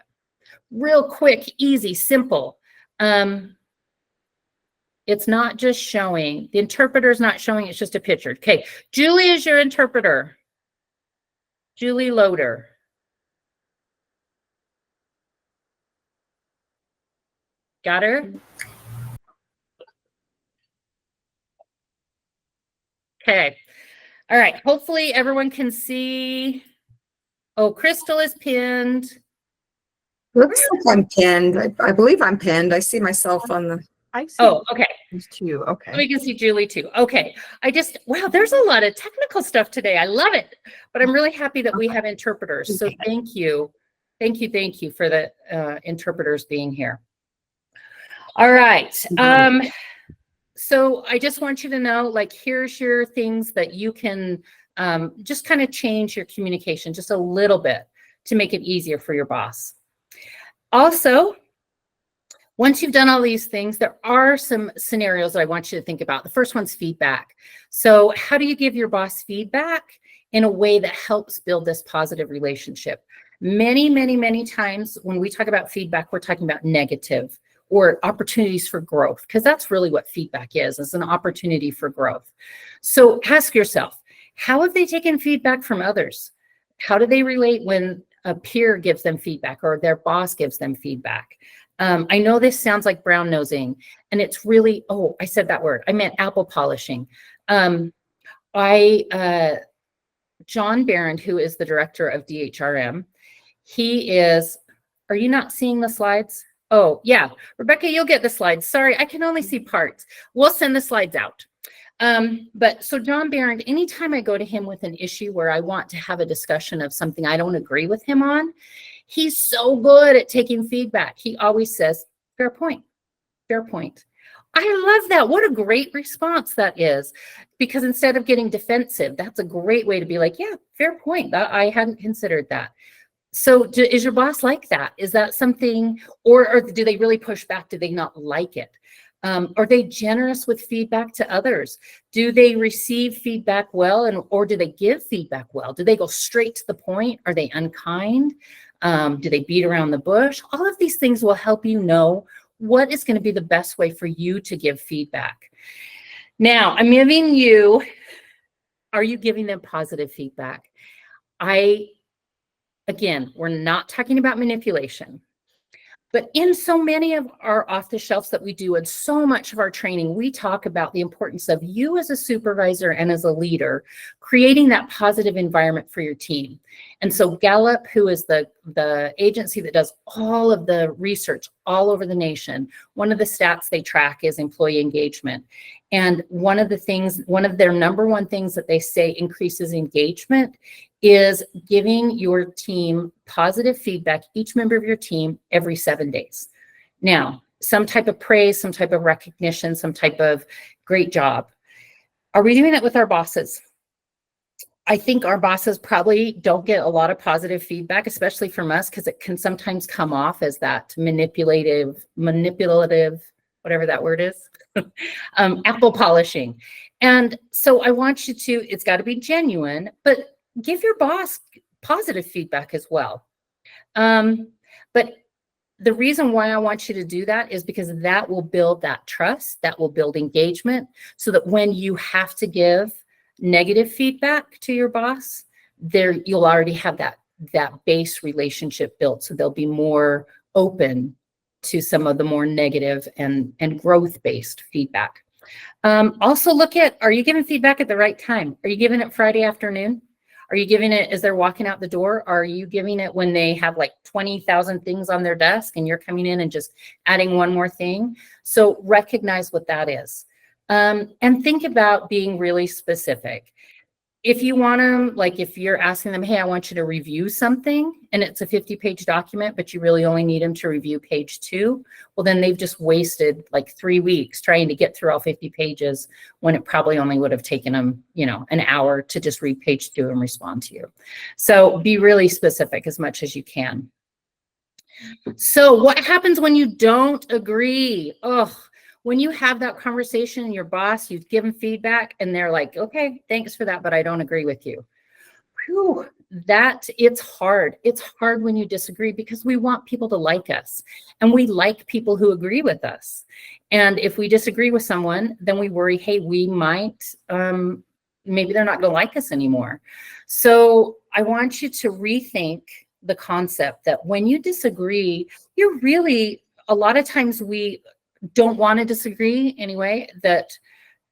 Real quick, easy, simple. It's not just showing, the interpreter's not showing, it's just a picture. Okay, Julie is your interpreter. Julie Loader. Got her? Okay. All right, hopefully everyone can see. Oh, Crystal is pinned. Looks like I'm pinned. I believe I'm pinned. I see myself on the. I see. Oh, okay. These two. Okay. We can see Julie too. Okay. Wow, there's a lot of technical stuff today. I love it. But I'm really happy that we have interpreters. So thank you. Thank you for the interpreters being here. All right. So I just want you to know, like, here's your things that you can just kind of change your communication just a little bit to make it easier for your boss. Also, once you've done all these things, there are some scenarios that I want you to think about. The first one's feedback. So how do you give your boss feedback in a way that helps build this positive relationship? Many, many, many times when we talk about feedback, we're talking about negative or opportunities for growth, because that's really what feedback is an opportunity for growth. So ask yourself, how have they taken feedback from others? How do they relate when a peer gives them feedback or their boss gives them feedback? I know this sounds like brown nosing, and it's really, oh, I said that word. I meant apple polishing. John Barron, who is the director of DHRM, he is, are you not seeing the slides? Oh, yeah. Rebecca, you'll get the slides. Sorry, I can only see parts. We'll send the slides out. But so John Barron, anytime I go to him with an issue where I want to have a discussion of something I don't agree with him on, he's so good at taking feedback. He always says, fair point, fair point. I love that. What a great response that is. Because instead of getting defensive, that's a great way to be like, yeah, fair point. I hadn't considered that. So is your boss like that? Is that something, or do they really push back? Do they not like it? Are they generous with feedback to others? Do they receive feedback well, or do they give feedback well? Do they go straight to the point? Are they unkind? Do they beat around the bush? All of these things will help you know what is going to be the best way for you to give feedback. Now, I'm giving you, are you giving them positive feedback? Again, we're not talking about manipulation. But in so many of our off-the-shelves that we do, and so much of our training, we talk about the importance of you as a supervisor and as a leader, creating that positive environment for your team. And so Gallup, who is the agency that does all of the research all over the nation, one of the stats they track is employee engagement. And one of their number one things that they say increases engagement is giving your team positive feedback, each member of your team, every 7 days. Now, some type of praise, some type of recognition, some type of great job. Are we doing that with our bosses? I think our bosses probably don't get a lot of positive feedback, especially from us, because it can sometimes come off as that manipulative, whatever that word is, apple polishing. And so I want you to, it's got to be genuine, but give your boss positive feedback as well. But the reason why I want you to do that is because that will build that trust, that will build engagement, so that when you have to give negative feedback to your boss, you'll already have that base relationship built, so they'll be more open to some of the more negative and growth-based feedback. Also look at, are you giving feedback at the right time? Are you giving it Friday afternoon? Are you giving it as they're walking out the door? Are you giving it when they have like 20,000 things on their desk and you're coming in and just adding one more thing? So recognize what that is. And think about being really specific. If you want to, like if you're asking them, hey, I want you to review something and it's a 50-page document, but you really only need them to review page 2, well, then they've just wasted like 3 weeks trying to get through all 50 pages when it probably only would have taken them, an hour to just read page 2 and respond to you. So be really specific as much as you can. So what happens when you don't agree? When you have that conversation and your boss, you've given feedback and they're like, okay, thanks for that, but I don't agree with you. Whew, it's hard. It's hard when you disagree because we want people to like us and we like people who agree with us. And if we disagree with someone, then we worry, hey, we might, maybe they're not going to like us anymore. So I want you to rethink the concept that when you disagree, you're really, a lot of times we don't want to disagree anyway, that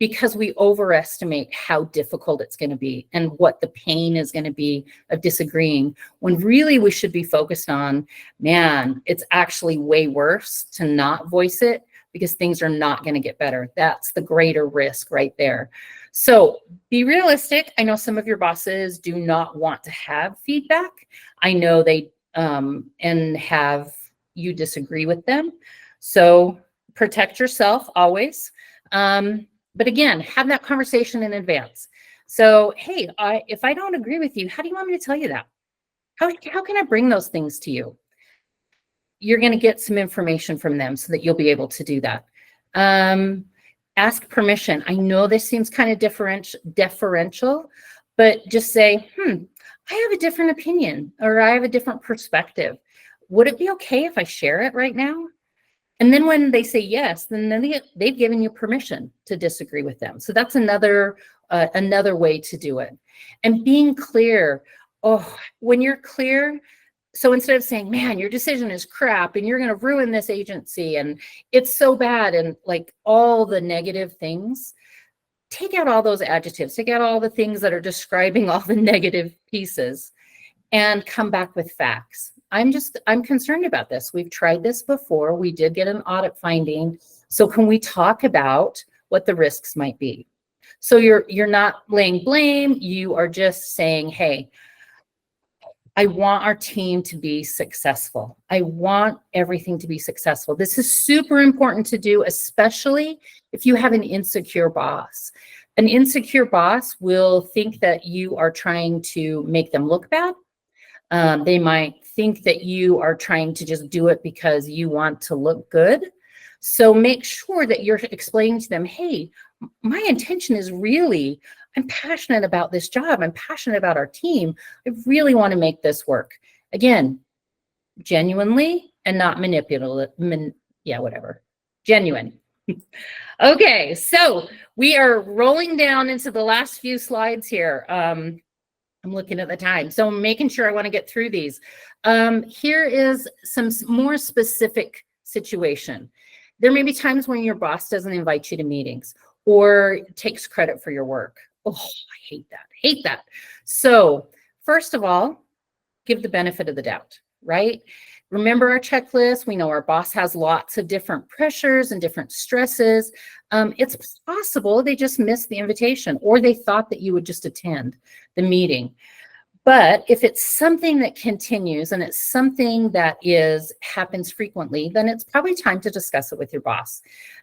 because we overestimate how difficult it's going to be and what the pain is going to be of disagreeing, when really we should be focused on, man, it's actually way worse to not voice it because things are not going to get better. That's the greater risk right there. So be realistic. I know some of your bosses do not want to have feedback. I know they and have you disagree with them. So protect yourself always. But again, have that conversation in advance. So, hey, if I don't agree with you, how do you want me to tell you that? How can I bring those things to you? You're going to get some information from them so that you'll be able to do that. Ask permission. I know this seems kind of deferential, but just say, I have a different opinion or I have a different perspective. Would it be okay if I share it right now? And then when they say yes, then they've given you permission to disagree with them. So that's another way to do it. And being clear. When you're clear, so instead of saying, man, your decision is crap and you're going to ruin this agency and it's so bad and like all the negative things, take out all those adjectives, take out all the things that are describing all the negative pieces and come back with facts. I'm concerned about this. We've tried this before. We did get an audit finding. So can we talk about what the risks might be? So you're not laying blame. You are just saying, hey, I want our team to be successful. I want everything to be successful. This is super important to do, especially if you have an insecure boss. An insecure boss will think that you are trying to make them look bad. They might think that you are trying to just do it because you want to look good. So make sure that you're explaining to them, hey, my intention is really, I'm passionate about this job. I'm passionate about our team. I really want to make this work. Again, genuinely and not manipulative. Whatever. Genuine. Okay, so we are rolling down into the last few slides here. I'm looking at the time, so I'm making sure I want to get through these. Here is some more specific situation. There may be times when your boss doesn't invite you to meetings or takes credit for your work. Oh, I hate that. Hate that. So first of all, give the benefit of the doubt, right? Remember our checklist. We know our boss has lots of different pressures and different stresses. It's possible they just missed the invitation or they thought that you would just attend the meeting. But if it's something that continues and it's something that happens frequently, then it's probably time to discuss it with your boss.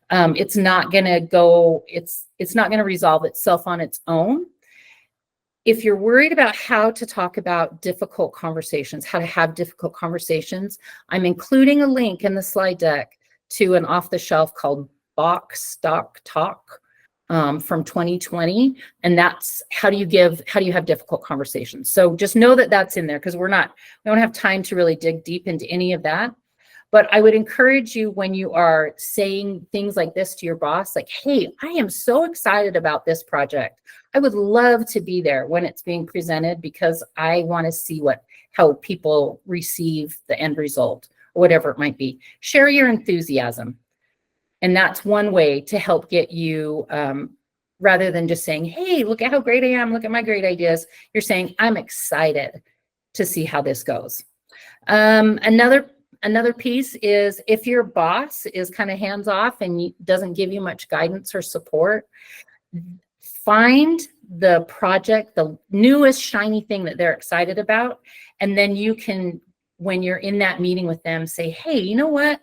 It's not going to resolve itself on its own. If you're worried about how to talk about difficult conversations, how to have difficult conversations, I'm including a link in the slide deck to an off-the-shelf called Box Stock Talk from 2020. And that's how do you have difficult conversations. So just know that that's in there because we don't have time to really dig deep into any of that. But I would encourage you when you are saying things like this to your boss, like, hey, I am so excited about this project. I would love to be there when it's being presented because I want to see how people receive the end result or whatever it might be. Share your enthusiasm. And that's one way to help get you, rather than just saying, hey, look at how great I am, look at my great ideas. You're saying, I'm excited to see how this goes. Another piece is if your boss is kind of hands off and doesn't give you much guidance or support, find the project, the newest shiny thing that they're excited about. And then you can, when you're in that meeting with them, say, hey, you know what?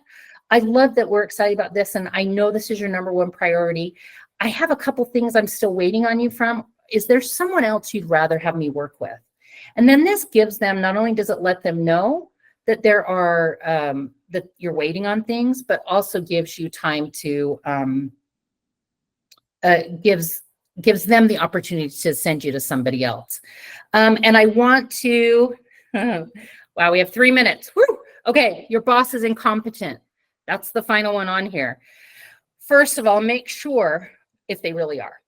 I love that we're excited about this. And I know this is your number one priority. I have a couple things I'm still waiting on you from. Is there someone else you'd rather have me work with? And then this gives them, not only does it let them know that there are, that you're waiting on things, but also gives you time to, gives them the opportunity to send you to somebody else. And I want to, wow, we have 3 minutes. Woo! Okay, your boss is incompetent. That's the final one on here. First of all, make sure if they really are.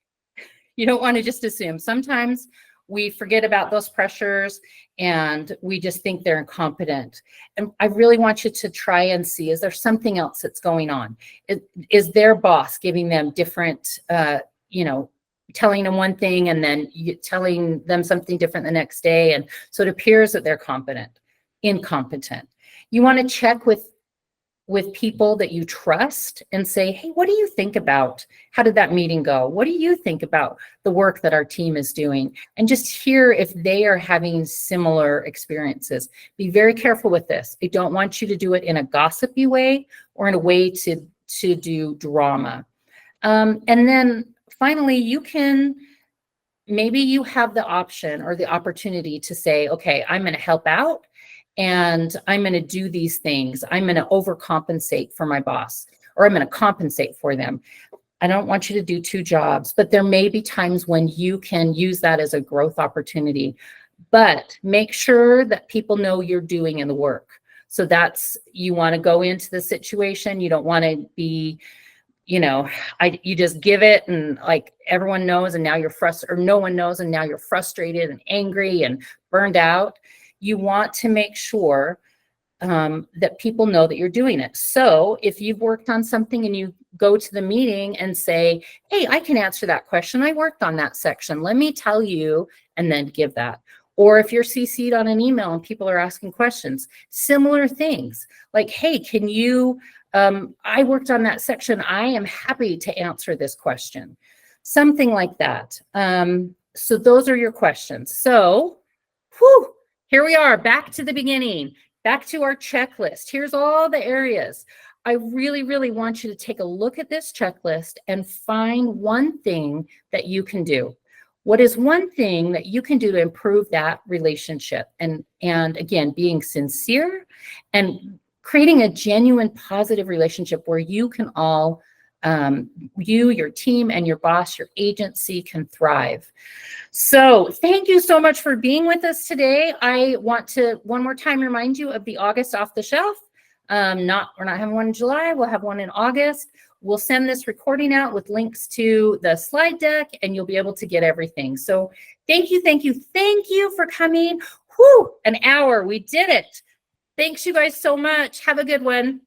You don't want to just assume. Sometimes we forget about those pressures and we just think they're incompetent. And I really want you to try and see, is there something else that's going on? Is their boss giving them different, telling them one thing and then telling them something different the next day? And so it appears that they're incompetent. You want to check with people that you trust and say, hey, what do you think about, how did that meeting go? What do you think about the work that our team is doing? And just hear if they are having similar experiences. Be very careful with this. I don't want you to do it in a gossipy way or in a way to do drama. And then finally, maybe you have the option or the opportunity to say, okay, I'm going to help out. And I'm going to do these things. I'm going to overcompensate for my boss, or I'm going to compensate for them. I don't want you to do 2 jobs, but there may be times when you can use that as a growth opportunity. But make sure that people know you're doing in the work. So you want to go into the situation. You don't want to be, you just give it and like everyone knows and now you're frustrated, or no one knows and now you're frustrated and angry and burned out. You want to make sure that people know that you're doing it. So if you've worked on something and you go to the meeting and say, hey, I can answer that question. I worked on that section. Let me tell you, and then give that. Or if you're CC'd on an email and people are asking questions, similar things like, hey, can you, I worked on that section. I am happy to answer this question. Something like that. So those are your questions. So, Here we are, back to the beginning, back to our checklist. Here's all the areas. I really, really want you to take a look at this checklist and find one thing that you can do. What is one thing that you can do to improve that relationship? And again, being sincere and creating a genuine positive relationship where you can all, you, your team, and your boss, your agency can thrive. So thank you so much for being with us today. I want to one more time remind you of the August off the shelf. We're not having one in July. We'll have one in August. We'll send this recording out with links to the slide deck, and you'll be able to get everything. So thank you, thank you, thank you for coming. Whew, an hour. We did it. Thanks you guys so much. Have a good one.